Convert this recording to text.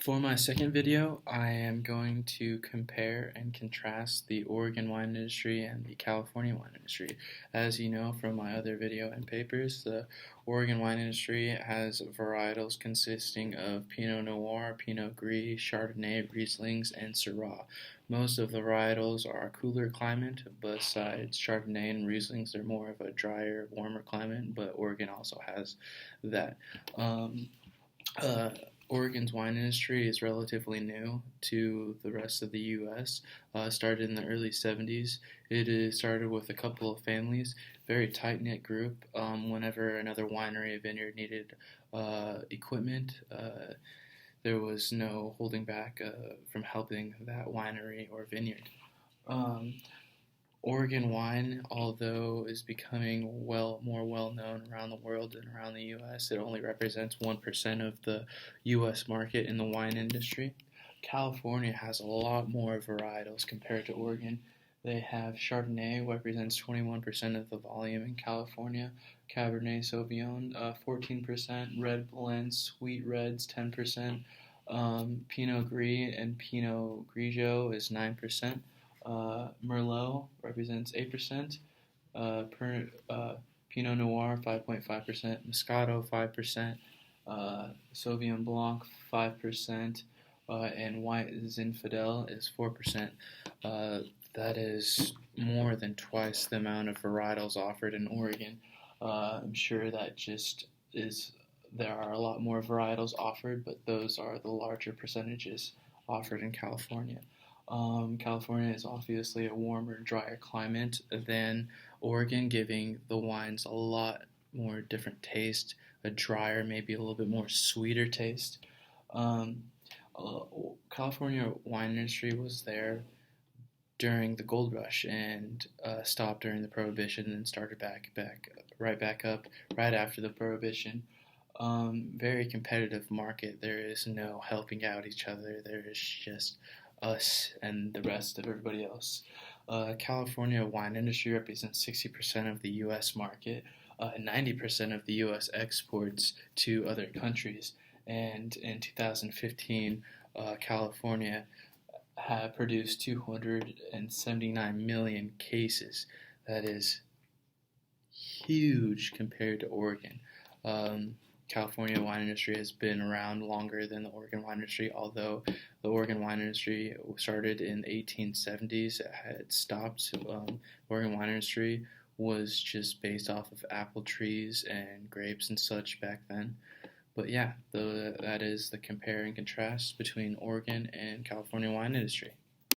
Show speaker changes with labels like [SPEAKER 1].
[SPEAKER 1] For my second video, I am going to compare and contrast the Oregon wine industry and the California wine industry. As you know from my other video and papers, the Oregon wine industry has varietals consisting of Pinot Noir, Pinot Gris, Chardonnay, Rieslings, and Syrah. Most of the varietals are a cooler climate. Besides Chardonnay and Rieslings, they're more of a drier, warmer climate, but Oregon also has that. Um, uh, Oregon's wine industry is relatively new to the rest of the U.S. Started in the early 70s. It is started with a couple of families, very tight knit group. Whenever another winery or vineyard needed equipment, there was no holding back from helping that winery or vineyard. Um, Oregon wine, although is becoming more well known around the world and around the U.S., it only represents 1% of the U.S. market in the wine industry. California has a lot more varietals compared to Oregon. They have Chardonnay, represents 21% of the volume in California. Cabernet Sauvignon, 14%. Red blends, sweet reds, 10%. Pinot Gris and Pinot Grigio is 9%. Merlot represents 8%, Pinot Noir 5.5%, Moscato 5%, Sauvignon Blanc 5%, and White Zinfandel is 4%. That is more than twice the amount of varietals offered in Oregon. I'm sure that just is there are a lot more varietals offered, but those are the larger percentages offered in California. California is obviously a warmer, drier climate than Oregon, giving the wines a lot more different taste, a drier, maybe a little bit more sweeter taste. Um, uh, California wine industry was there during the gold rush and stopped during the prohibition and started right back up right after the prohibition. Very competitive market. There is no helping out each other. There is just us and the rest of everybody else. California wine industry represents 60% of the U.S. market, 90% of the U.S. exports to other countries. And in 2015, California had produced 279 million cases. That is huge compared to Oregon. Um, California wine industry has been around longer than the Oregon wine industry, although the Oregon wine industry started in the 1870s. It had stopped. Oregon wine industry was just based off of apple trees and grapes and such back then. But yeah, that is the compare and contrast between Oregon and California wine industry.